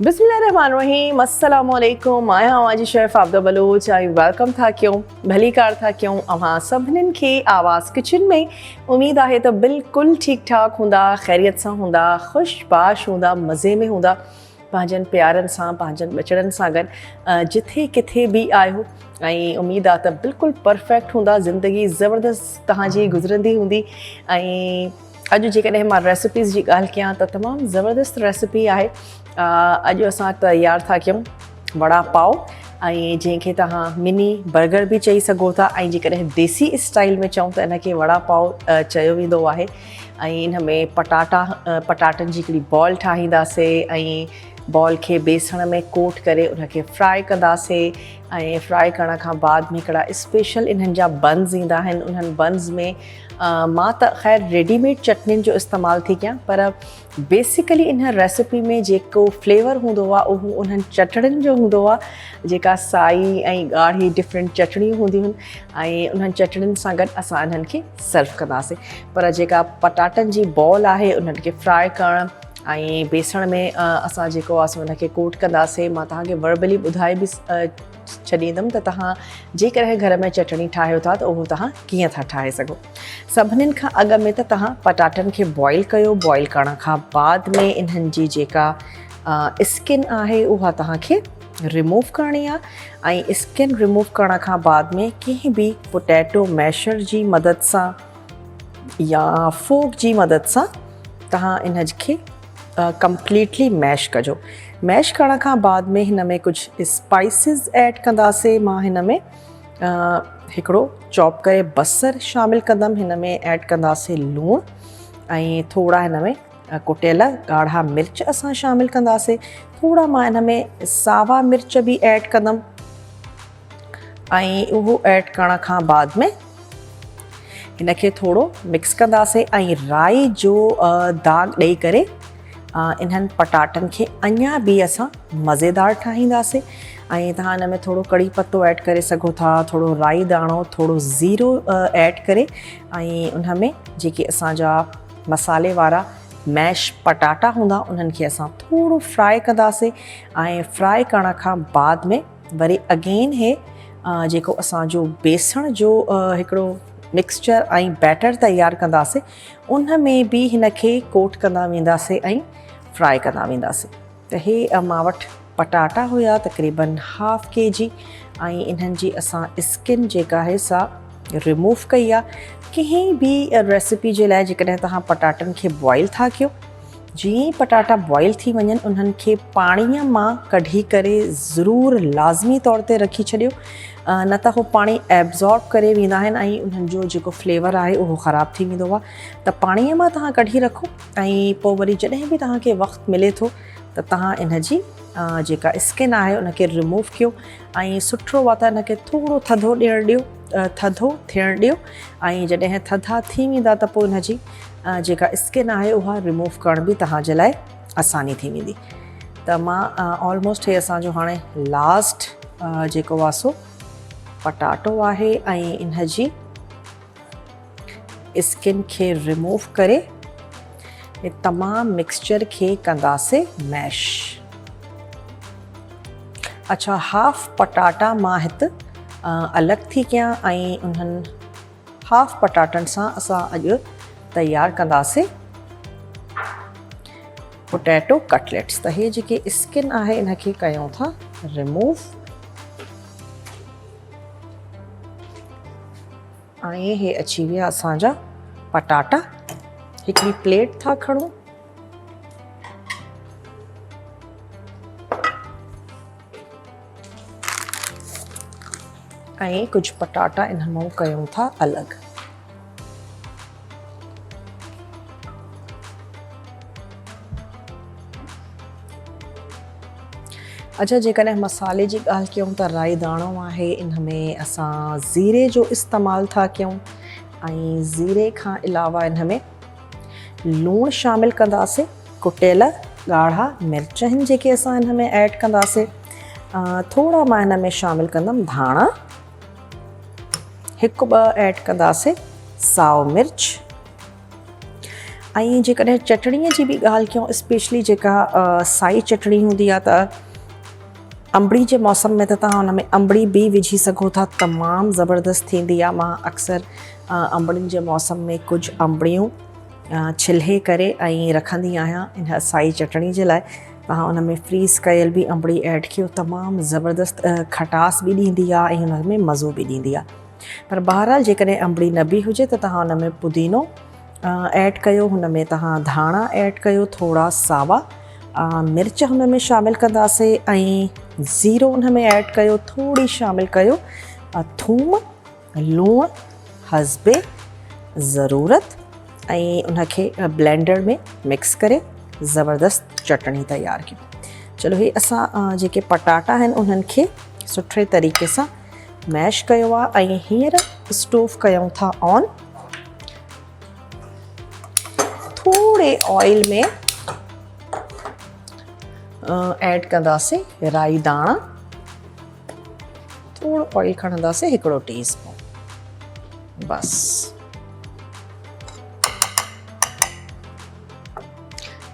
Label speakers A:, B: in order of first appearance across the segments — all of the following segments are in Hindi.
A: बिस्मिल्लाहिर्रहमानिर्रहीम, अस्सलामुअलैकुम। आया हूँ आज शेफ़ आबिदा बलोच। आई वेलकम था क्यों भली कार था क्यों अवां सभिनीनि खे आवाज़ किचन में। उम्मीद आहे त बिल्कुलु ठीक ठाक हूंदा, ख़ैरियत सां हूंदा, ख़ुशबाश हूंदा, मज़े में हूंदा, पंहिंजनि प्यारनि सां, पंहिंजनि बचड़नि सां गॾु जिथे किथे बि आहियो। ऐं उम्मीद आहे त बिल्कुलु परफेक्ट हूंदा, ज़िंदगी ज़बरदस्त तव्हांजी गुज़रंदी हूंदी। ऐं अॼु जेकॾहिं मां रेसिपीज़ जी ॻाल्हि कयां त तमामु ज़बरदस्त रेसिपी आहे। अॼु असां तयारु था कयूं वड़ा पाव, ऐं जंहिंखे तव्हां मिनी बर्गर बि चई सघो था, ऐं जेकॾहिं देसी स्टाइल में चऊं त इनखे वड़ा पाव चयो वेंदो आहे। ऐं इन में पटाटनि जी हिकिड़ी बॉल ठाहींदासीं ऐं बॉल खे बेसण में कोट करे उनखे फ्राई कंदासीं। ऐं फ्राई करण खां बाद में हिकिड़ा स्पेशल इन्हनि जा बन्स ईंदा आहिनि। उन्हनि बन्स में मां त ख़ैर रेडीमेड चटनियुनि जो इस्तेमालु थी कयां, पर बेसिकली इन रेसिपी में जेको फ्लेवर हूंदो आहे उहो उन्हनि चटणियुनि जो हूंदो आहे, जेका साई ऐं ॻाढ़ी डिफरेंट चटणियूं हूंदियूं आहिनि। ऐं उन्हनि चटणियुनि सां गॾु असां इन्हनि खे सर्व कंदासीं। पर जेका पटाटनि जी बॉल आहे उन्हनि खे फ्राई करणु ऐं बेसण में असां जेको आहे उनखे कोट कंदासीं। मां तव्हांखे वर्बली ॿुधाए बि छॾींदमि त तव्हां जेकॾहिं घर में चटणी ठाहियो था त उहो तव्हां कीअं था ठाहे सघो। सभिनीनि खां अॻु में त तव्हां पटाटनि खे बॉइल कयो। बॉइल करण खां बाद में इन्हनि जी जेका स्किन आहे उहा तव्हांखे रिमूव करणी आहे। ऐं स्किन रिमूव करण खां बाद में कंहिं बि पोटैटो मैशर जी मदद सां या फोक जी मदद सां तव्हां इन खे कंप्लीटली मैश कजो। मैश करण खां बाद में हिन में कुझु स्पाइसिस ऐड कंदासीं। मां हिन में हिकिड़ो चॉप करे बसर शामिलु कंदमि। हिन में ऐड कंदासीं लूणु ऐं थोरा हिन में कुटियल ॻाढ़ा मिर्च असां शामिलु कंदासीं। थोरा मां हिन में सावा मिर्च बि ऐड कंदमि। ऐं उहो ऐड करण खां बाद में हिन खे थोरो मिक्स कंदासीं ऐं राई जो दाग ॾेई करे इन्हनि पटाटनि खे अञा बि असां मज़ेदार ठाहींदासीं। ऐं तव्हां हिन में थोरो कड़ी पत्तो ऐड करे सघो था, थोरो राई दाणो, थोरो ज़ीरो ऐड करे ऐं उन में जेके असांजा मसाले वारा मैश पटाटा हूंदा उन्हनि खे असां थोरो फ्राई कंदासीं। ऐं फ्राई करण खां बाद में वरी अगेन हे जेको असांजो बेसण जो हिकिड़ो मिक्सचर ऐं बैटर तयारु कंदासीं, उन में बि हिन खे कोट कंदा वेंदासीं ऐं फ्राई कंदा वेंदासीं। त हे मां वटि पटाटा हुया तक़रीबन हाफ kg ऐं इन्हनि जी असां स्किन जेका आहे सा रिमूव कई आहे। कंहिं बि रेसिपी जे लाइ जेकॾहिं तव्हां पटाटनि खे बॉइल था कयो, जीअं ई पटाटा बॉइल थी वञनि उन्हनि खे पाणीअ मां कढी करे ज़रूरु लाज़मी तौर ते रखी छॾियो, न त उहो पाणी एब्ज़ॉर्ब करे वेंदा आहिनि ऐं उन्हनि जो जेको फ्लेवर आहे उहो ख़राबु थी वेंदो आहे। त पाणीअ मां तव्हां कढी रखो ऐं पोइ वरी जॾहिं बि तव्हांखे वक़्तु मिले थो त तव्हां इन जी जेका स्किन आहे उनखे रिमूव कयो। ऐं सुठो आहे त इनखे थोरो थधो थियणु ॾियो। ऐं जॾहिं थधा थी वेंदा त पोइ इन जी जेका स्किन आहे उहा रिमूव करण बि तव्हांजे लाइ आसानी थी वेंदी। त मां ऑलमोस्ट हे असांजो हाणे लास्ट जेको आहे सो पटाटो आहे ऐं इन जी स्किन खे रिमूव करे हे तमामु मिक्सचर खे कंदासीं मैश। अच्छा, हाफ पटाटा मां हिते अलॻि थी कयां ऐं उन्हनि हाफ पटाटनि सां असां अॼु तयारु कंदासीं पोटैटो कटलेट्स। त हे जेके स्किन आहे इन खे कयूं था रिमूव ऐं हे अची विया असांजा पटाटा। हिकिड़ी प्लेट था खणूं ऐं कुझु पटाटा इन्हनि मां कयूं था अलॻि। अच्छा, जेकॾहिं मसाले जी ॻाल्हि कयूं त राई दाणो आहे, इन में असां ज़ीरे जो इस्तेमालु था कयूं ऐं ज़ीरे खां अलावा इन में लूणु शामिलु कंदासीं। कुटियल ॻाढ़ा मिर्च आहिनि जेके असां इन में ऐड कंदासीं। थोरा मां हिन में शामिलु कंदमि धाणा, हिकु ॿ ऐड कंदासीं साओ मिर्च ऐं जेकॾहिं चटणीअ जी बि ॻाल्हि कयूं, स्पेशली जेका साई चटणी हूंदी आहे त अंबड़ी जे मौसम में त तव्हां हुन में अंबड़ी बि विझी सघो था, तमामु ज़बरदस्त थींदी आहे। मां अक्सर अंबड़ियुनि जे मौसम में कुझु अंबड़ियूं छिले करे ऐं रखंदी आहियां इन साई चटणी जे लाइ। तव्हां हुन में फ्रीज़ कयल बि अंबड़ी ऐड कयो, तमामु ज़बरदस्त खटास बि ॾींदी आहे ऐं हुन में मज़ो बि ॾींदी आहे। पर बहरहाल जेकॾहिं अंबड़ी न बि हुजे त तव्हां हुन में पुदीनो ऐड कयो, हुन में तव्हां धाणा ऐड कयो, थोरा सावा मिर्च हुन में शामिलु कंदासीं ऐं ज़ीरो हुन में ऐड कयो, थोरी शामिलु कयो थूम, लूणु हस्बे ज़रूरत ऐं उनखे ब्लेंडर में मिक्स करे ज़बरदस्त चटणी तयारु कयूं। चलो हे असां जेके पटाटा आहिनि उन्हनि खे सुठे तरीक़े सां मैश कयो आहे ऐं हींअर स्टोव कयूं था ऑन। थोरे ऑयल में ऐड कंदासीं राई दाणा, थोरो ऑयल खणंदासीं, 1 टीस्पून बस।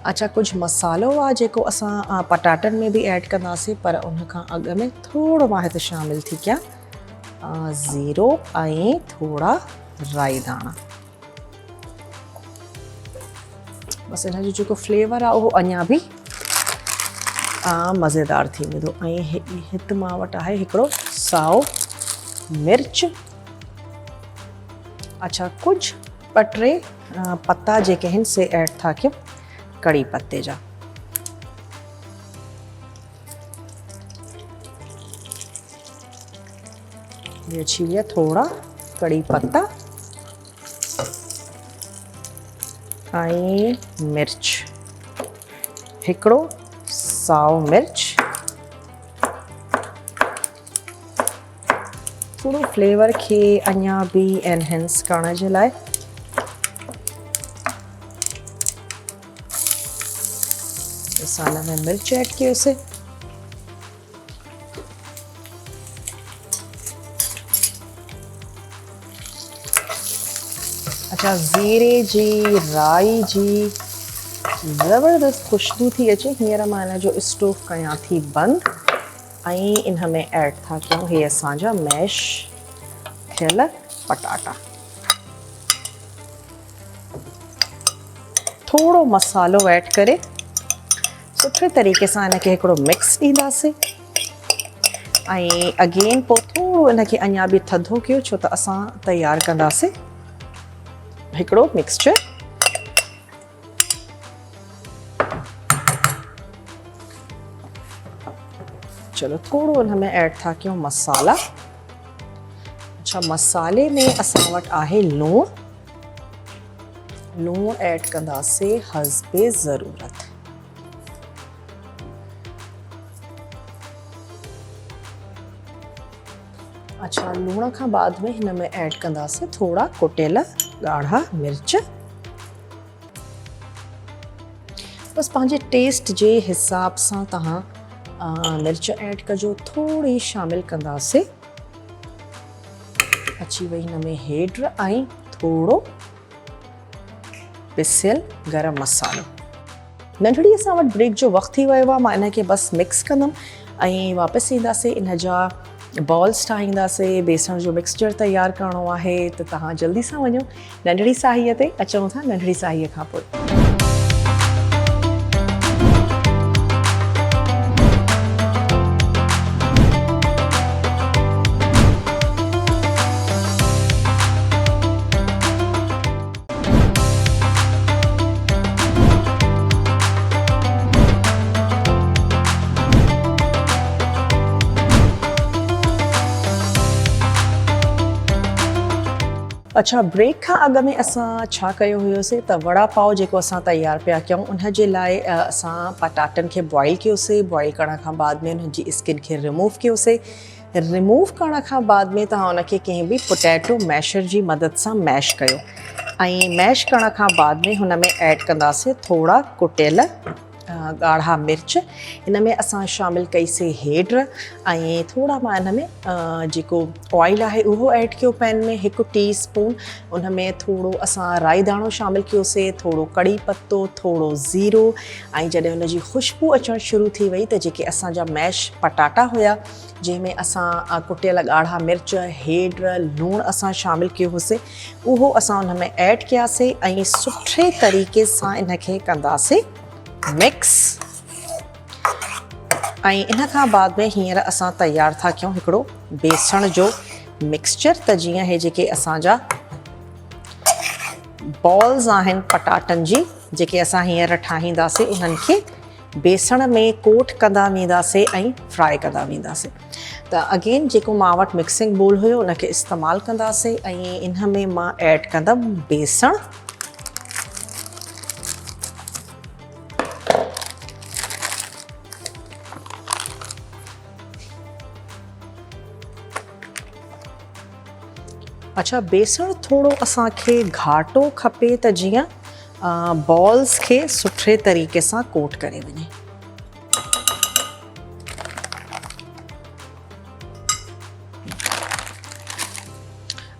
A: अच्छा, कुझु मसालो आहे जेको असां पटाटनि में बि ऐड कंदासीं, पर उनखां अॻु में थोरो मां हिते शामिलु थी कयां ज़ीरो ऐं थोरा राई दाणा। बसि हिन जो जेको फ्लेवर आहे उहो अञा बि मज़ेदार थी वेंदो। ऐं हिते मां वटि आहे 1 साओ मिर्च। अच्छा, कुझु ॿ टे पत्ता जेके आहिनि से ऐड था कयूं कड़ी पत्ते जा। ये अची विया थोरा कड़ी पत्ता ऐं मिर्च, 1 साओ मिर्च। थोरो फ्लेवर खे अञा बि एनहेंस करण जे लाइ असां हिन में मिर्च ऐड कयोसीं। अच्छा, ज़ीरे जी राई जी ज़बरदस्त ख़ुशबू थी अचे। हींअर मां हिन जो स्टोव कयां थी बंदि ऐं इन में ऐड था कयूं हे असांजा मैश थियल पटाटा। थोरो मसालो ऐड करे सुठे तरीक़े सां हिनखे हिकिड़ो मिक्स ॾींदासीं ऐं अगेन पोइ थोरो हिनखे अञा बि थधो कयो, छो त असां तयारु कंदासीं हिकिड़ो मिक्सचर। चलो थोरो हिन में ऐड था कयूं मसाला। अच्छा, मसाले में असां वटि आहे लूणु। लूणु ऐड कंदासीं हस्बे ज़रूरत। अच्छा, लूण खां बाद में हिन में ऐड कंदासीं थोरा कुटियल ॻाढ़ा मिर्च। बसि पंहिंजे टेस्ट जे हिसाब सां तव्हां मिर्च ऐड कजो, थोरी शामिलु कंदासीं। अची वई हिन में हेड ऐं थोरो पिसियल गरम मसालो। नंढड़ी असां वटि ब्रेक जो वक़्तु थी वियो आहे। मां इनखे बसि मिक्स कंदमि ऐं वापसि ईंदासीं। इन जा बॉल्स ठाहींदासीं। बेसण जो मिक्सचर तयारु करिणो आहे त तव्हां जल्दी सां वञो नंढड़ी साहीअ ते। अचूं था नंढड़ी साहीअ खां पोइ। अच्छा, ब्रेक खां अॻु में असां छा कयो हुयोसीं त वड़ा पाव जेको असां तयारु पिया कयूं उन जे लाइ असां पटाटनि खे बॉइल कयोसीं। बॉइल करण खां बाद में उन जी स्किन खे रिमूव कयोसीं। रिमूव करण खां बाद में तव्हां उनखे कंहिं बि पोटैटो मैशर जी मदद सां मैश कयो ऐं मैश करण खां बाद में हुन में ऐड कंदासीं थोरा कुटियल ॻाढ़ा मिर्च, इन में असां शामिल कईसीं हेड ऐं थोड़ा मां इन में जेको ऑयल आहे उहो ऐड कयो पैन में 1 टीस्पून। उन में थोड़ो असां राई दाणो शामिल कयोसीं, थोड़ो कड़ी पत्तो, थोड़ो ज़ीरो ऐं जॾहिं हुनजी ख़ुशबू अचणु शुरू थी वई त जेके असांजा मैश पटाटा हुया जंहिंमें असां कुटियल ॻाढ़ा मिर्च, हेड, लूणु असां शामिल कयो हुओसीं, उहो असां उन में ऐड कयासीं ऐं सुठे तरीक़े सां इनखे कंदासीं मिक्स। ऐं इन खां बाद में हींअर असां तयारु था कयूं हिकिड़ो बेसण जो मिक्सचर। त जीअं हे जेके असांजा बॉल्स आहिनि पटाटनि जी जेके असां हींअर ठाहींदासीं, उन्हनि खे बेसण में कोट कंदा वेंदासीं ऐं फ्राई कंदा वेंदासीं। त अगेन जेको मां वटि मिक्सिंग बोल हुयो उनखे इस्तेमालु कंदासीं ऐं इन में मां ऐड कंदमि बेसण। अच्छा, बेसण थोड़ो असांखे घाटो खपे त जीअं बॉल्स खे सुठे तरीक़े सां कोट करे वञे।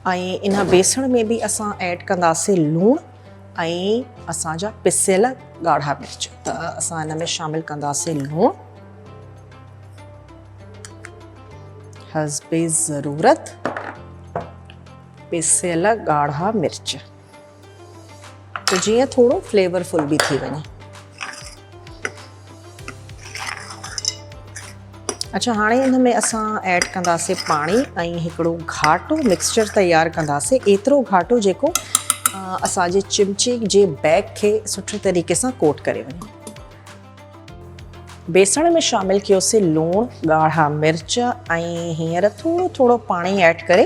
A: ऐं इन बेसण में बि असां ऐड कंदासीं लूणु ऐं असांजा पिसियल ॻाढ़ा मिर्च। त असां इन में शामिल कंदासीं लूणु हस्बे ज़रूरत, पिसियल ॻाढ़ा मिर्च, त जीअं थोड़ो फ्लेवरफुल बि थी वञे। अच्छा, हाणे इन में असां ऐड कंदासीं पाणी ऐं हिकिड़ो घाटो मिक्सचर तयारु कंदासीं, एतिरो घाटो जेको असांजे चिमचे जे बैग खे सुठे तरीक़े सां कोट करे वञे। बेसण में शामिल कयोसीं लूणु, ॻाढ़ा मिर्च ऐं हींअर थोड़ो थोड़ो पाणी ऐड करे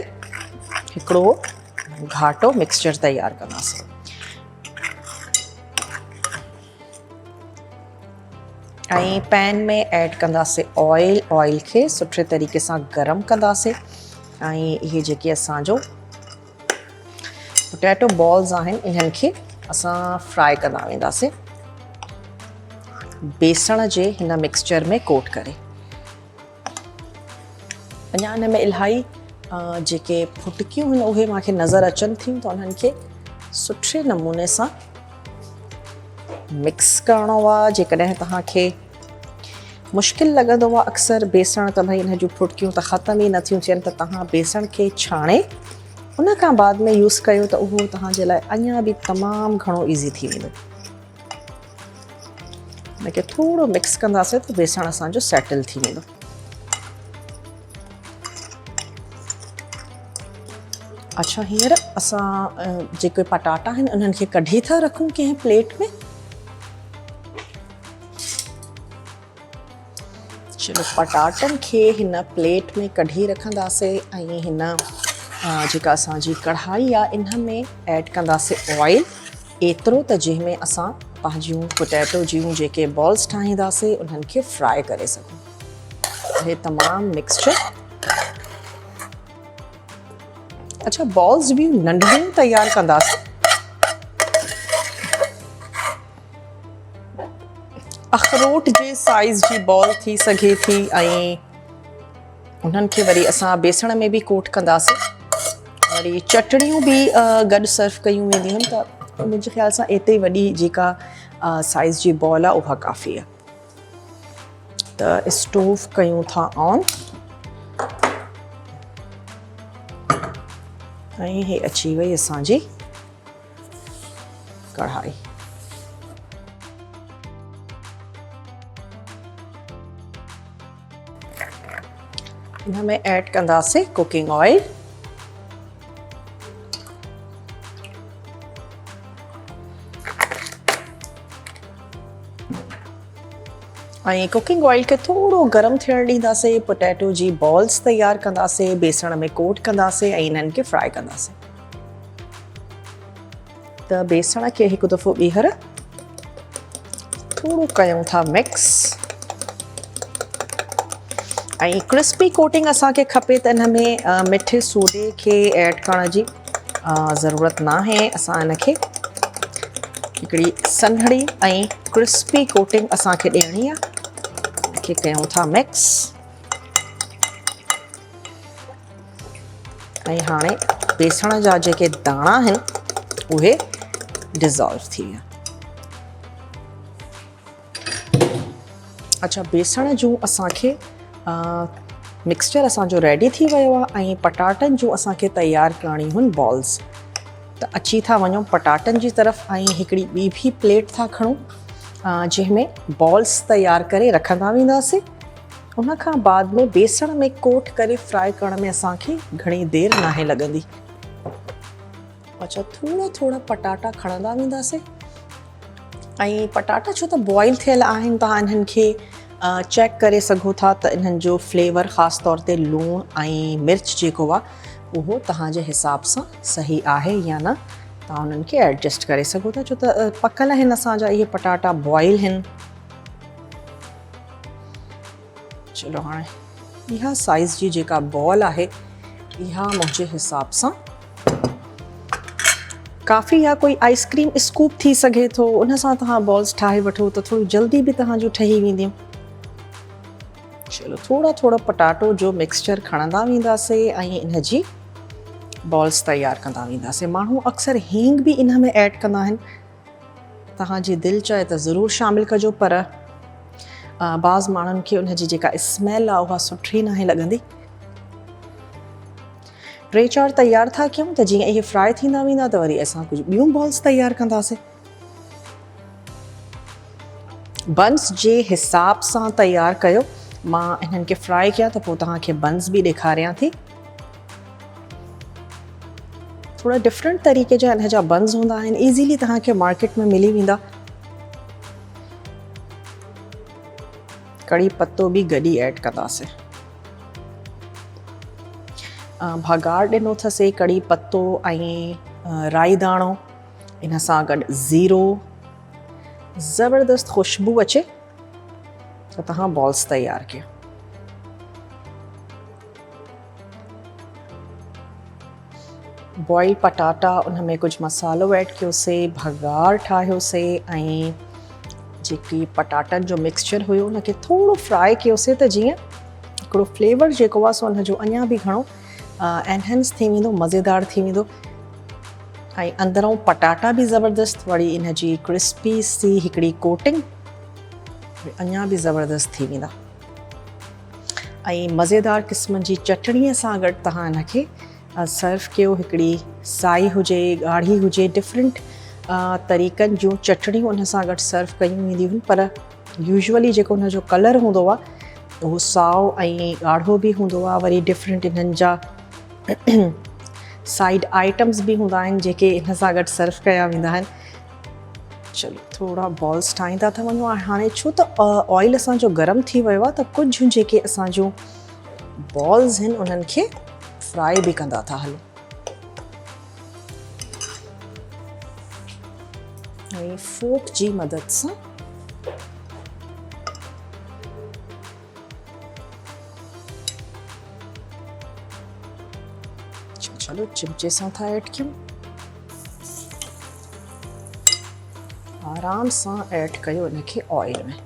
A: हिकिड़ो घाटो मिक्सचर तयारु कंदासीं। ऐं पैन में ऐड कंदासीं ऑयल, ऑयल खे सुठे तरीक़े सां गरम कंदासीं ऐं इहे जेके असांजो पोटैटो बॉल्स आहिनि इन्हनि खे असां फ्राई कंदा वेंदासीं बेसण जे हिन मिक्सचर में कोट करे। अञा हिन में इलाही जेके फुटकियूं आहिनि उहे मूंखे नज़र अचनि थियूं, त उन्हनि खे सुठे नमूने सां मिक्स करिणो आहे। जेकॾहिं तव्हांखे मुश्किल लॻंदो आहे अक्सर बेसण त भई हिन जूं फुटकियूं त ख़तम ई नथियूं थियनि, त तव्हां बेसण खे छाणे उन खां बाद में यूज़ कयो त उहो तव्हांजे लाइ अञा बि तमामु घणो ईज़ी थी वेंदो। हिनखे थोरो मिक्स कंदासीं त बेसण असांजो सेटल थी वेंदो। अच्छा, हींअर असां जेके पटाटा आहिनि उन्हनि खे कढी था रखूं कंहिं प्लेट में। चलो, पटाटनि खे हिन प्लेट में कढी रखंदासीं ऐं हिन जेका असांजी कढ़ाई आहे इन में ऐड कंदासीं ऑयल एतिरो त जंहिंमें असां पंहिंजियूं पोटैटो जूं जेके बॉल्स ठाहींदासीं उन्हनि खे फ्राई करे सघूं। हे तमामु मिक्सचर। अच्छा, बॉल्स बि नंढियूं तयारु कंदासीं। अखरोट जे साइज़ जी बॉल थी सघे थी ऐं उन्हनि खे वरी असां बेसण में बि कोट कंदासीं। वरी चटणियूं बि गॾु सर्व कयूं वेंदियूं आहिनि, त मुंहिंजे ख़्याल सां एतिरी वॾी जेका साइज़ जी बॉल आहे उहा काफ़ी आहे। त स्टोव कयूं था ऑन ऐं हे अची वई असांजी कढ़ाई। हिन में ऐड कंदासीं कुकिंग ऑयल ऐं कुकिंग ऑयल खे थोरो गरम थियणु ॾींदासीं। पोटैटो जी बॉल्स तयारु कंदासीं, बेसण में कोट कंदासीं ऐं इन्हनि खे फ्राई कंदासीं। त बेसण खे हिकु दफ़ो ॿीहर थोरो कयूं था मिक्स ऐं क्रिस्पी कोटिंग असांखे खपे त हिन में मिठे सोडे खे ऐड करण जी ज़रूरत न आहे। असां हिन खे हिकिड़ी सन्हड़ी ऐं क्रिस्पी कोटिंग असांखे ॾियणी आहे। खे कयूं था मिक्स ऐं हाणे बेसण जा जेके दाणा आहिनि उहे डिज़ोल्व थी विया। अच्छा, बेसण जूं असांखे मिक्सचर असांजो रेडी थी वियो आहे ऐं पटाटनि जूं असांखे तयारु करणियूं आहिनि बॉल्स। त अची था वञूं पटाटनि जी तरफ़ ऐं हिकिड़ी ॿी बि प्लेट था खणूं जंहिंमें बॉल्स तयारु करे रखंदा वेंदासीं। उन खां बाद में बेसण में कोट करे फ्राई करण में असांखे घणी देरि नाहे लॻंदी। अच्छा, थोरा थोरा पटाटा खणंदा वेंदासीं ऐं पटाटा छो त बॉइल थियल आहिनि तव्हां इन्हनि खे चेक करे सघो था त इन्हनि जो फ्लेवर ख़ासि तौर ते लूणु ऐं मिर्च जेको आहे उहो तव्हांजे हिसाब सां सही आहे या न, तव्हां उन्हनि खे एडजस्ट करे सघो था छो त पकल आहिनि असांजा इहे पटाटा, बॉइल आहिनि। चलो हाणे इहा साइज़ जी जेका बॉल आहे इहा मुंहिंजे हिसाब सां काफ़ी आहे। कोई आइसक्रीम स्कूप थी सघे थो, उन सां तव्हां बॉल्स ठाहे वठो त थोड़ी जल्दी बि तव्हांजूं ठही वेंदियूं। चलो थोड़ा थोड़ा पटाटो जो मिक्सचर खणंदा वेंदासीं ऐं इन जी बॉल्स तयारु कंदा वेंदासीं। माण्हू अक्सर हींग बि इन में ऐड कंदा आहिनि, तव्हांजी दिलि चए त ज़रूरु शामिलु कजो, पर बाज़ माण्हुनि खे उन जी जेका स्मेल आहे उहा सुठी नाहे लॻंदी। 3-4 तयारु था कयूं त जीअं इहे फ्राई थींदा वेंदा त वरी असां कुझु ॿियूं बॉल्स तयारु कंदासीं। बंस जे हिसाब सां तयारु कयो। मां इन्हनि खे फ्राई कया त पोइ तव्हांखे बंस बि ॾेखारियां थी। थोड़ा डिफरेंट तरीक़े जा इन जा बंस हूंदा आहिनि, ईज़ीली तव्हांखे मार्केट में मिली वेंदा। कड़ी पत्तो बि गॾी ऐड कंदासीं। भगार ॾिनो अथसीं कड़ी पत्तो ऐं राई दाणो, इन सां गॾु ज़ीरो, ज़बरदस्त ख़ुशबू अचे त तव्हां बॉल्स तयारु कयो। बॉइल पटाटा, उन में कुझु मसालो ऐड कयोसीं, भगार ठाहियोसीं ऐं जेकी पटाटनि जो मिक्सचर हुयो उनखे थोरो फ्राई कयोसीं त जीअं हिकिड़ो फ्लेवर जेको आहे सो उनजो अञा बि घणो एनहेंस थी वेंदो, मज़ेदार थी वेंदो। ऐं अंदरों पटाटा बि ज़बरदस्त, वरी इन जी क्रिस्पी सी हिकिड़ी कोटिंग अञा बि ज़बरदस्त थी वेंदा। ऐं मज़ेदार क़िस्म जी चटणीअ सां गॾु तव्हां इनखे सर्व कयो। हिकिड़ी साई हुजे, ॻाढ़ी हुजे, डिफरेंट तरीक़नि जूं चटणियूं उन सां गॾु सर्व कयूं वेंदियूं आहिनि, पर यूजुअली जेको उन जो कलर हूंदो आहे उहो साओ ऐं ॻाढ़ो बि हूंदो आहे। वरी डिफरेंट इन्हनि जा साइड आइटम्स बि हूंदा आहिनि जेके इन सां गॾु सर्व कया वेंदा आहिनि। चलो थोड़ा बॉल्स ठाहींदा था वञूं। हाणे छो त ऑयल असांजो गरम थी वियो आहे त कुझु जेके असांजूं बॉल्स आहिनि उन्हनि खे फ्राई बि कंदा था हलूं। ऐं फोक जी मदद सां चलो चिमचे सां था ऐड कयूं, आराम सां ऐड कयो इनखे ऑयल में।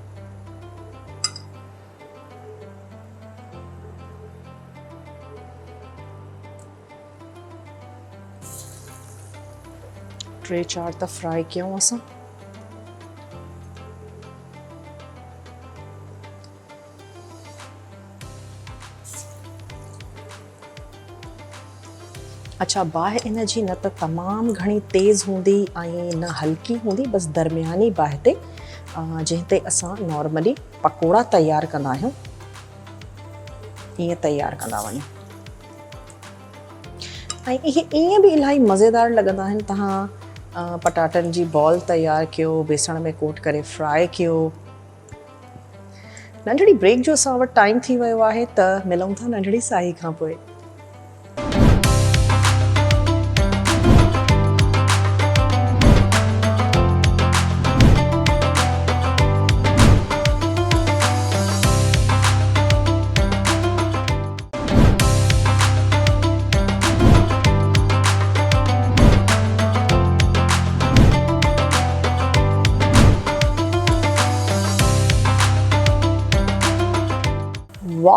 A: टे चार त फ्राई कयूं असां। अच्छा, बाहि इन जी न त तमामु घणी तेज़ हूंदी ऐं न हल्की हूंदी, बसि दरमियानी बाहि ते जंहिं ते असां नॉर्मली पकोड़ा तयारु कंदा आहियूं, ईअं तयारु कंदा वञूं। ऐं इहे ईअं बि इलाही मज़ेदार लॻंदा आहिनि। तव्हां पटाटनि जी बॉल तयारु कयो, बेसण में कोट करे फ्राई कयो। नंढड़ी ब्रेक जो असां वटि टाइम थी वियो आहे, त मिलूं था नंढड़ी साई खां पोइ।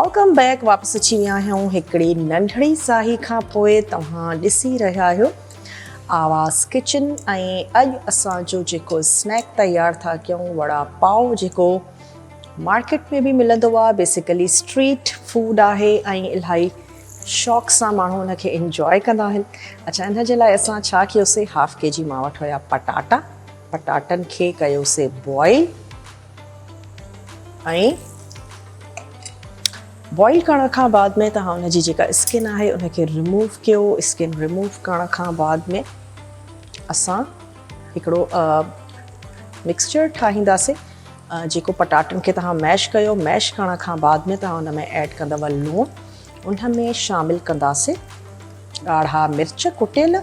A: Welcome back. वापस अची विया आहियूं हिकिड़ी नंढड़ी साही खां पोइ। तव्हां ॾिसी रहिया आहियो आवाज़ किचन ऐं अॼु असांजो जेको स्नैक तयारु था कयूं वड़ा पाव, जेको मार्केट में बि मिलंदो आहे। बेसिकली स्ट्रीट फूड आहे ऐं इलाही शौक़ सां माण्हू हुनखे इंजॉय कंदा आहिनि। अच्छा, इन जे लाइ असां छा कयोसीं, हाफ kg मां वटि हुया पटाटा। पटाटनि खे कयोसीं बॉइल ऐं बॉइल करण खां बाद में तव्हां हुनजी जेका स्किन आहे उनखे रिमूव कयो। स्किन रिमूव करण खां बाद में असां हिकिड़ो मिक्सचर ठाहींदासीं। जेको पटाटनि खे तव्हां मैश कयो, मैश करण खां बाद में तव्हां हुन में ऐड कंदव लूणु, उन में शामिलु कंदासीं ॻाढ़ा मिर्च कुटियल,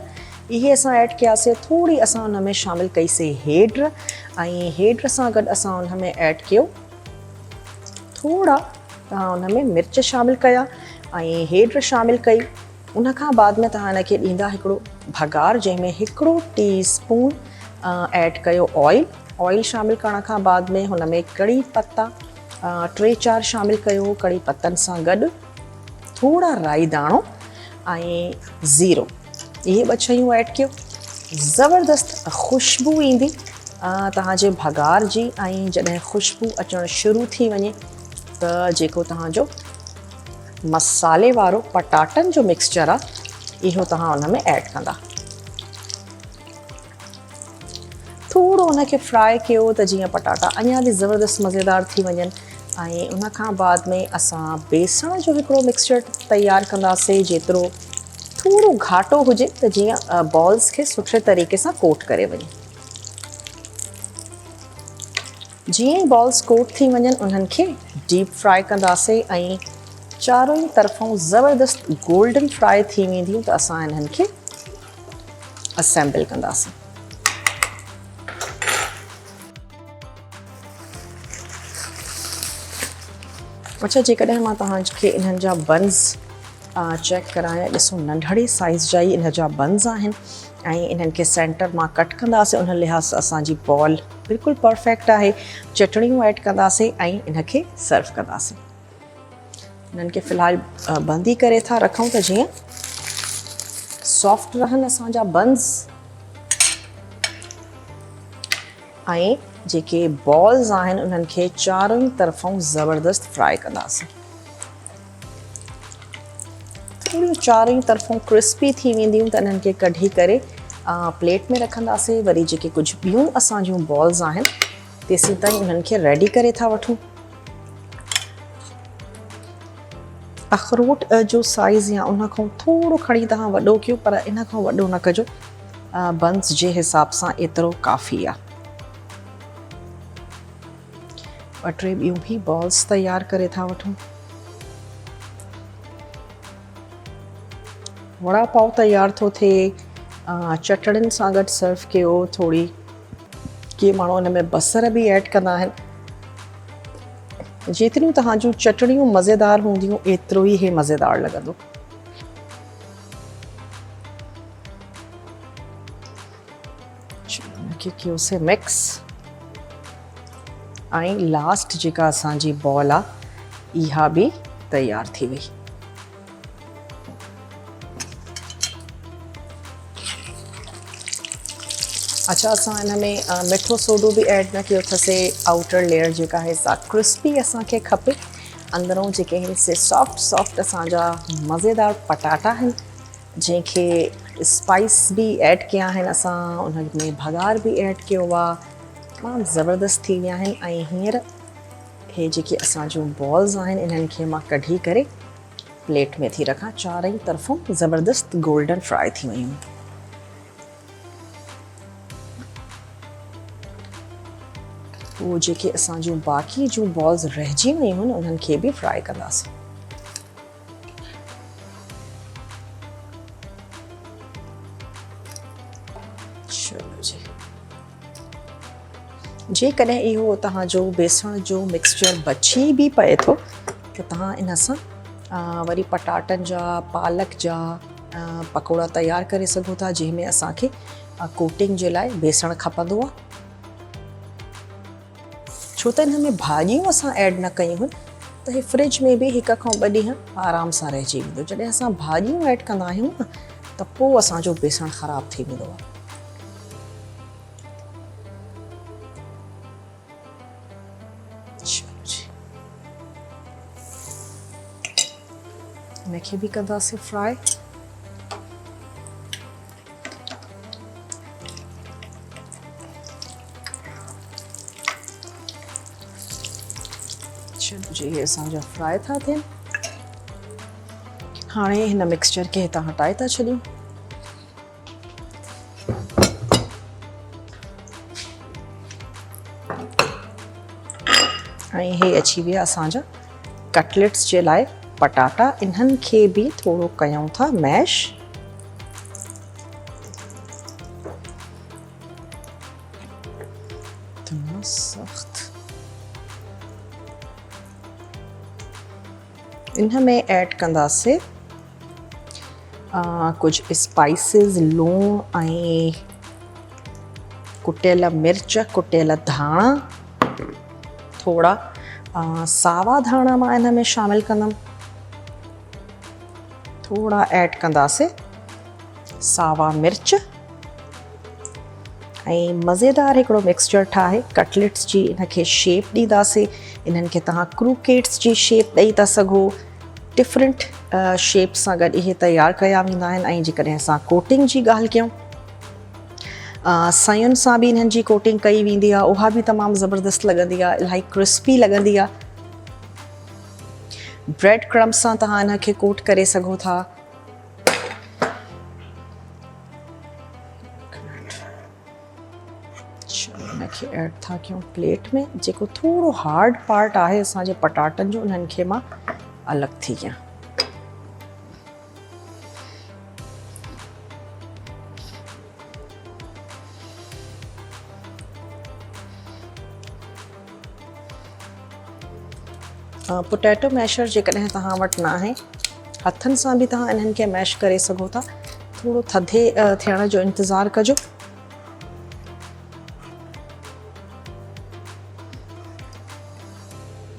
A: इहे असां ऐड कयासीं। थोरी असां हुन में शामिलु कईसीं हेड, ऐं हेड सां गॾु असां हुन में ऐड कयो थोरा तव्हां हुन में मिर्च शामिलु कया ऐं हेड शामिलु कई। उन खां बाद में तव्हां हिनखे ॾींदा हिकिड़ो भगार, जंहिंमें हिकिड़ो टीस्पून ऐड कयो ऑयल। ऑयल शामिलु करण खां बाद में हुन में कड़ी पत्ता 3-4 शामिलु कयो। कड़ी पत्तनि सां गॾु थोरा राई दाणो ऐं ज़ीरो, इहे 2 शयूं ऐड कयो। ज़बरदस्त ख़ुशबू ईंदी तव्हांजे भगार जी, ऐं जॾहिं ख़ुशबू अचणु शुरू थी वञे त जेको तव्हांजो मसाले वारो पटाटनि जो मिक्सचर आहे इहो तव्हां हुन में ऐड कंदा। थोरो हुनखे फ्राई कयो त जीअं पटाटा अञा बि ज़बरदस्त मज़ेदार थी वञनि। ऐं उन खां बाद में असां बेसण जो हिकिड़ो मिक्सचर तयारु कंदासीं, जेतिरो थोरो घाटो हुजे त जीअं बॉल्स खे सुठे तरीक़े सां कोट करे वञे। जीअं ई बॉल्स कोट थी वञनि उन्हनि खे डीप फ्राई कंदासीं ऐं चारों ई तरफ़ों ज़बरदस्त गोल्डन फ्राई थी वेंदियूं त असां इन्हनि खे असेंबल कंदासीं। अच्छा, जेकॾहिं मां तव्हांखे इन्हनि जा बन्स चेक करायां, ॾिसो नंढड़े साइज़ जा ई इन जा बन्स आहिनि ऐं इन्हनि खे सेंटर मां कट कंदासीं। उन लिहाज़ सां असांजी बॉल बिल्कुलु परफेक्ट आहे। चटणियूं ऐड कंदासीं ऐं इनखे सर्व कंदासीं। इन्हनि खे फ़िलहालु बंदि करे था रखूं त जीअं सॉफ्ट रहनि असांजा बन्स। ऐं जेके बॉल्स आहिनि उन्हनि खे चारों ई तरफ़ों ज़बरदस्त फ्राई कंदासीं। थोरियूं चारों ई तरफ़ों क्रिस्पी थी वेंदियूं त इन्हनि खे कढी करे प्लेट में रखंदासीं। वरी जेके कुझु ॿियूं असांजूं बॉल्स आहिनि तेसीं ताईं उन्हनि खे रेडी करे था वठूं। अखरोट जो साइज़ या उन खां थोरो खणी तव्हां वॾो कयो, पर इन खां वॾो न कजो। बन्स जे हिसाब सां एतिरो काफ़ी आहे। 2-3 ॿियूं बि बॉल्स तयारु करे था वठूं। वड़ा पाव तयारु थो थिए। चटणियुनि सां गॾु सर्व कयो। थोरी के माण्हू हुन में बसर बि ऐड कंदा आहिनि। जेतिरियूं तव्हांजूं चटणियूं मज़ेदार हूंदियूं एतिरो ई हे मज़ेदार लॻंदो। हुनखे कयोसीं मिक्स ऐं लास्ट जेका असांजी बॉल आहे इहा बि तयारु थी वई। अच्छा, असां हिन में मिठो सोडो बि ऐड न कयो अथसीं। आउटर लेयर जेका आहे सा क्रिस्पी असांखे खपे। अंदरों जेके आहिनि से सॉफ्ट असांजा मज़ेदार पटाटा आहिनि, जंहिंखे स्पाइस बि ऐड कया आहिनि असां। उन में भगार बि ऐड कयो आहे। तमामु ज़बरदस्त थी विया आहिनि। ऐं हींअर हे जेके असांजूं बॉल्स आहिनि इन्हनि खे मां कढी करे प्लेट में थी रखां। चारई तरफ़ों ज़बरदस्त गोल्डन फ्राई थी वियूं। पोइ जेके असांजूं बाक़ी जूं बॉल्स रहिजी वियूं आहिनि उन्हनि खे बि फ्राई कंदासीं। चलो जी, जेकॾहिं इहो तव्हांजो बेसण जो मिक्सचर बची बि पए थो त तव्हां इन सां वरी पटाटनि जा, पालक जा पकोड़ा तयारु करे सघो था, जंहिंमें असांखे कोटिंग जे लाइ बेसण खपंदो आहे। छो त हिन में भाॼियूं असां ऐड न कयूं आहिनि, त हे फ्रिज में बि 1 खां 2 ॾींहं आराम सां रहिजी वेंदो। जॾहिं असां भाॼियूं ऐड कंदा आहियूं न त पोइ असांजो बेसण ख़राब थी वेंदो आहे। चलो जी, इनखे बि कंदासीं फ्राई। चलो जी, ये असांजा फ्राई था थियनि। हाणे हिन मिक्सचर खे हितां हटाए था छॾियूं। ऐं हे अची विया असांजा कटलेट्स जे लाइ पटाटा। इन्हनि खे बि थोरो कयूं था मैश। तमामु सख़्तु। इन में ऐड कंदासीं कुछ स्पाइसिस, लूण ऐं कुटियल मिर्च, कुटियल धाणा, थोड़ा सावा धाणा मां इन में शामिल कंदमि। थोड़ा ऐड कंदासीं सावा मिर्च ऐं मज़ेदार हिकिड़ो मिक्सचर ठाहे कटलेट्स जी इनखे शेप ॾींदासीं। इन्हनि खे तव्हां क्रूकेट्स जी शेप ॾेई था सघो। डिफरेंट शेप सां गॾु इहे तयारु कया वेंदा आहिनि। ऐं जेकॾहिं असां कोटिंग जी ॻाल्हि कयूं, सयुनि सां बि इन्हनि जी कोटिंग कई वेंदी आहे। उहा बि तमामु ज़बरदस्तु लॻंदी आहे, इलाही क्रिस्पी लॻंदी आहे। ब्रेड क्रम्स सां तव्हां इनखे कोट करे सघो था। इनखे ऐड था कयूं प्लेट में। जेको थोरो हार्ड पार्ट आहे असांजे पटाटनि जो, उन्हनि खे मां अलॻि थी कयां। पोटैटो मैशर जेकॾहिं तव्हां वटि न आहे, हथनि सां बि तव्हां इन्हनि खे मैश करे सघो था। थोरो थधे थियण जो इंतज़ारु कजो।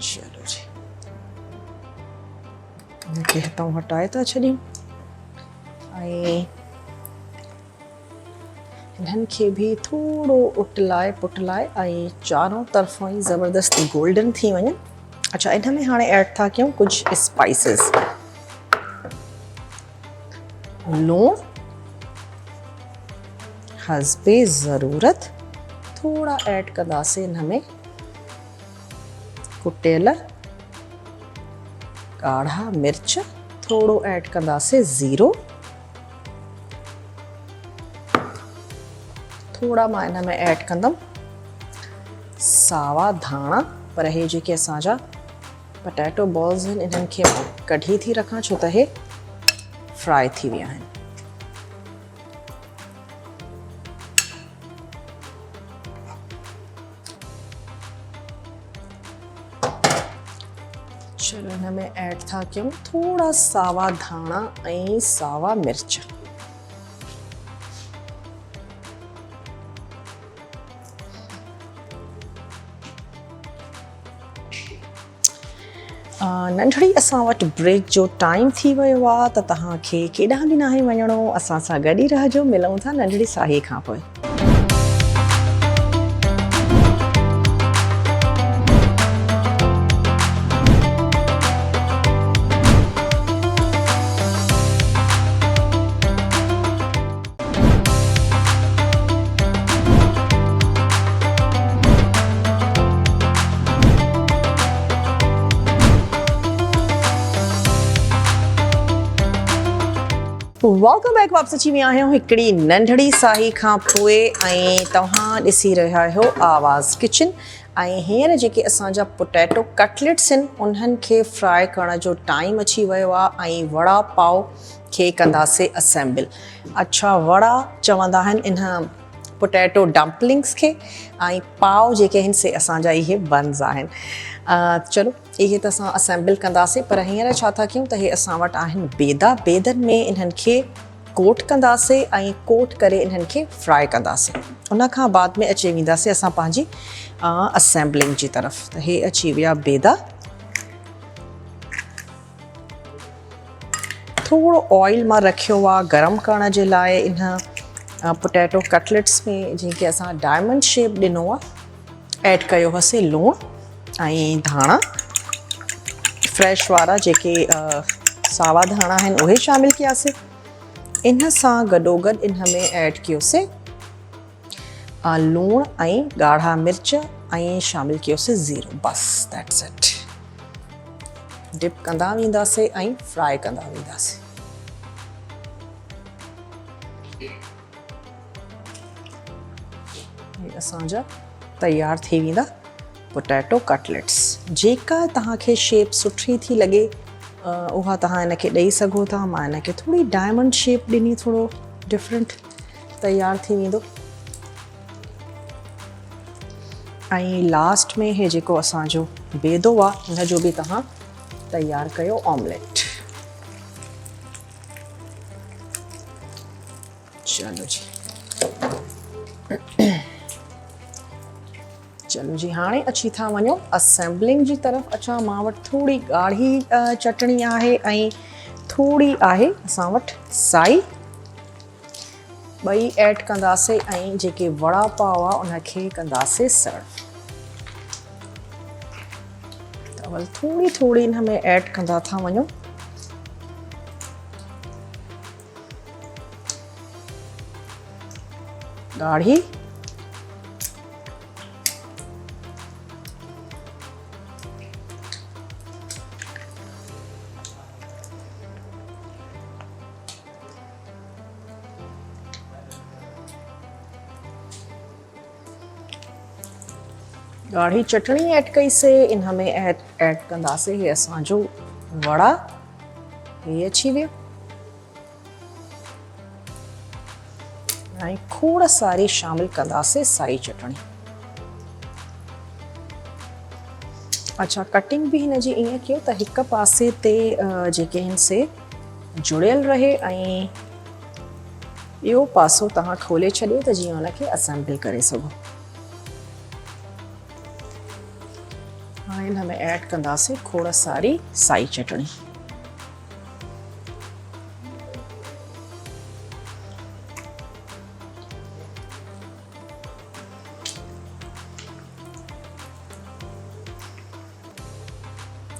A: चलो जी, इनखे हितां हटाए था छॾियूं ऐं इन्हनि खे बि थोरो उटलाए पुटलाए ऐं चारों तरफ़ों ई ज़बरदस्त गोल्डन थी वञनि। अच्छा, इन में हाणे ऐड था कयूं कुछ स्पाइसिस। लूण हस्बे ज़रूरत। थोड़ा ऐड कंदासीं इन में कुटियल ॻाढ़ा मिर्च। थोरो ऐड कंदासीं ज़ीरो। थोड़ा मां इन में ऐड कंदमि सावा धाणा। पर हे जेके असांजा पटैटो बॉल्स आहिनि, इन्हनि खे कढी थी रखां छो त हे फ्राई थी विया आहिनि। चलो, हिन में ऐड था कयूं थोड़ा सावा धाणा ऐं सावा मिर्च। नंढड़ी असां वटि ब्रेक जो टाइम थी वियो आहे, त तव्हांखे केॾांहुं बि नाहे वञिणो। असां सां गॾु ई रहिजो। मिलूं था नंढड़ी साहे खां पोइ। Welcome back. वापस अची विया आहियूं हिकिड़ी नंढड़ी साही खां पोइ ऐं तव्हां ॾिसी रहिया आहियो आवाज़ किचन। ऐं हींअर जेके असांजा पोटैटो कटलेट्स आहिनि, उन्हनि खे फ्राई करण जो टाइम अची वियो आहे ऐं वड़ा पाव खे कंदासीं असेंबल। अच्छा, वड़ा चवंदा आहिनि इन पोटैटो डम्पलिंग्स खे, ऐं पाव जेके आहिनि से असांजा इहे बन्स आहिनि। चलो, इहे त असां असेंबल कंदासीं। पर हींअर छा था कयूं त हे असां वटि आहिनि बेदा। बेदनि में इन्हनि खे कोट कंदासीं ऐं कोट करे इन्हनि खे फ्राई कंदासीं। उन खां बाद में अची वेंदासीं असां पंहिंजी असेंबलिंग जी तरफ़। त हे अची विया बेदा। थोड़ो ऑयल मां रखियो आहे गरम करण जे लाइ इन पोटैटो कटलेट्स में, जंहिंखे असां डायमंड शेप ॾिनो आहे। ऐड कयो हुअसीं लूणु ऐं धाणा फ्रेश वारा, जेके सावा धाणा आहिनि उहे शामिलु कयासीं। इन सां गॾोगॾु इन में ऐड कयोसीं लूणु ऐं ॻाढ़ा मिर्च ऐं शामिलु कयोसीं ज़ीरो। बस दैट्स इट। डिप कंदा वेंदासीं ऐं फ्राई कंदा वेंदासीं। असांजा तयार थी वेंदा पोटैटो कटलेट्स। जेका तव्हांखे शेप सुठी थी लॻे उहा तव्हां इनखे ॾेई सघो था। मां इनखे थोरी डायमंड शेप ॾिनी, थोरो डिफरेंट तयार थी वेंदो। ऐं लास्ट में हे जेको असांजो बेदो आहे हुनजो बि तव्हां तयार कयो ऑमलेट। चलो जी, चलो जी, हाणे अची था वञो असेंबलिंग जी तरफ़। अच्छा, मां वटि थोरी ॻाढ़ी चटणी आहे ऐं थोरी आहे असां वटि साई। ॿई ऐड कंदासीं ऐं जेके वड़ा पाव आहे उनखे कंदासीं सर्व। त थोरी थोरी हिन में ऐड कंदा था वञो। ॻाढ़ी ॻाढ़ी चटणी ऐड कईसीं। इन में ऐड कंदासीं हे असांजो वड़ा। हे अची वियो ऐं खोड़ सारी शामिलु कंदासीं साई चटणी। अच्छा, कटिंग बि हिन जी ईअं कयो त हिक पासे ते जेके आहिनि से जुड़ियल रहे ऐं ॿियो पासो तव्हां खोले छॾियो त जीअं हुनखे असेंबल करे सघो। हाणे हिन में ऐड कंदासीं खोड़ सारी साई चटणी।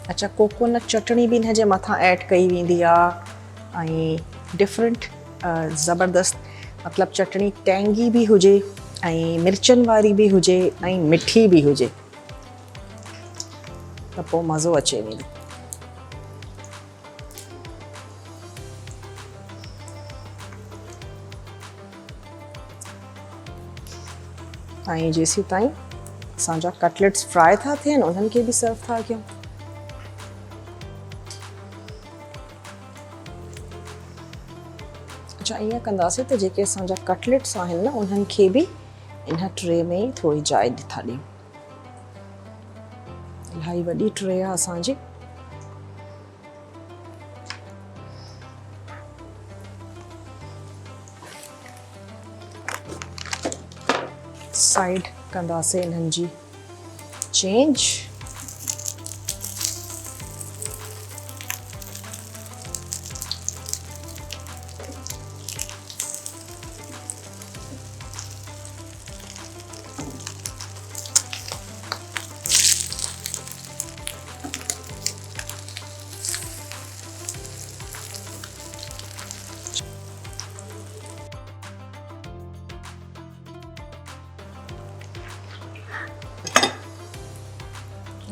A: अच्छा, कोकोनट चटणी बि हिन जे मथां ऐड कई वेंदी आहे ऐं डिफरेंट ज़बरदस्त, मतिलबु चटणी टेंगी बि हुजे ऐं मिर्चनि वारी बि हुजे ऐं मिठी बि हुजे त पोइ मज़ो अचे वेंदो। ऐं जेसीं ताईं असांजा कटलेट्स फ्राई था थियनि उन्हनि खे बि सर्व था कयूं। अच्छा, ईअं कंदासीं त जेके असांजा कटलेट्स आहिनि न उन्हनि खे बि इन ट्रे में ई थोरी जाइ था ॾियूं। इलाही वॾी ट्रे आहे असांजी। साइड कंदासीं इन्हनि जी चेंज।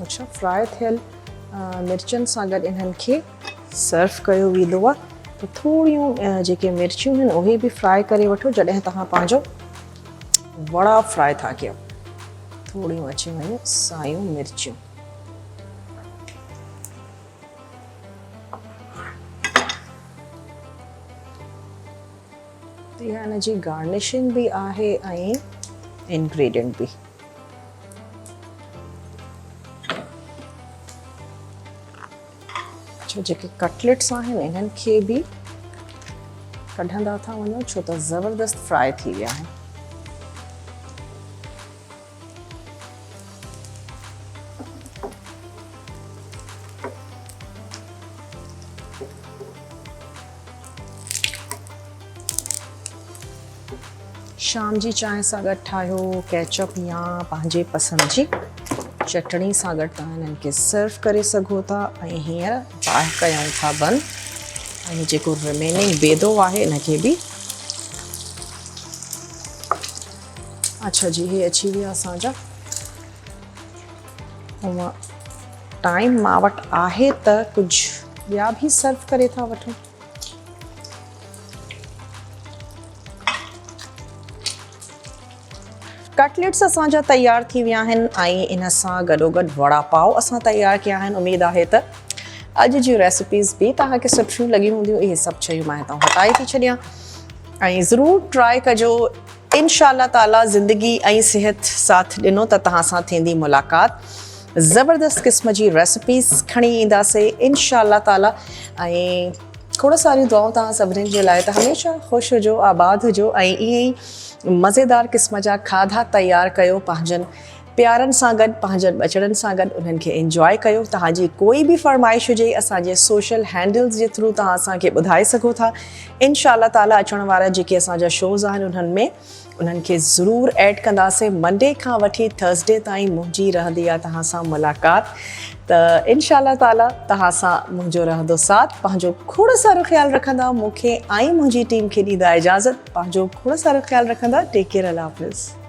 A: अच्छा, फ्राई थियल मिर्चनि सां गॾु इन्हनि खे सर्व कयो वेंदो आहे। त थोरियूं जेके मिर्चियूं आहिनि उहे बि फ्राई करे वठो जॾहिं तव्हां पंहिंजो वड़ा फ्राई था कयो। थोरियूं अची वञूं सायूं मिर्चियूं। त इहा हिन जी गार्निशिंग बि आहे ऐं इंग्रेडिएंट बि। जेके कटलेट्स आहिनि इन्हनि खे बि कढंदा था वञो छो त ज़बरदस्त फ्राई थी विया आहिनि। शाम जी चांहि सां गॾु ठाहियो, केचप या पंहिंजे पसंदि जी चटणी सां गॾु तव्हां हिननि खे सर्व करे सघो था। ऐं हींअर बाहि कयूं था बंदि ऐं जेको रिमेनिंग बेदो आहे इनखे बि। अच्छा जी, हे अची विया असांजा। हूअं टाइम मां वटि आहे त कुझु ॿिया बि सर्व करे था वठूं। कटलेट्स असांजा तयार थी विया आहिनि ऐं इन सां गॾोगॾु वड़ा पाव असां तयार कया आहिनि। उमेद आहे त अॼु जी रेसिपीज़ बि तव्हांखे सुठियूं लॻियूं हूंदियूं। इहे सभु शयूं मां हितां हटाए थी छॾियां ऐं ज़रूरु ट्राई कजो। इंशाअल्लाह ताला ज़िंदगी ऐं सिहत साथ ॾिनो त तव्हां सां थींदी मुलाक़ात। ज़बरदस्त क़िस्म जी रेसिपीज़ खणी ईंदासीं इंशाअल्लाह ताला। ऐं खोड़ सारियूं दुआऊं तव्हां सभिनीनि जे लाइ। त हमेशह ख़ुशि हुजो, आबाद हुजो ऐं ईअं ई मज़ेदार क़िस्म जा खाधा तयारु कयो पंहिंजनि प्यारनि सां गॾु, पंहिंजनि ॿचड़नि सां गॾु उन्हनि खे इंजॉय कयो। तव्हांजी कोई बि फरमाइश हुजे असांजे सोशल हैंडल्स जे थ्रू तव्हां असांखे ॿुधाए सघो था। इंशाअल्लाह ताला अचण वारा जेके असांजा शोज़ आहिनि उन्हनि खे ज़रूरु ऐड कंदासीं। मंडे खां वठी थर्सडे ताईं मुंहिंजी रहंदी आहे तव्हां सां मुलाक़ात। त इंशाअल्लाह ताला तव्हां सां मुंहिंजो रहंदो साथ। पंहिंजो खोड़ सारो ख़्यालु रखंदा। मूंखे ऐं मुंहिंजी टीम खे ॾींदा इजाज़त। पंहिंजो खोड़ सारो ख़्यालु रखंदा। Take care. अल्लाह हाफ़िज़।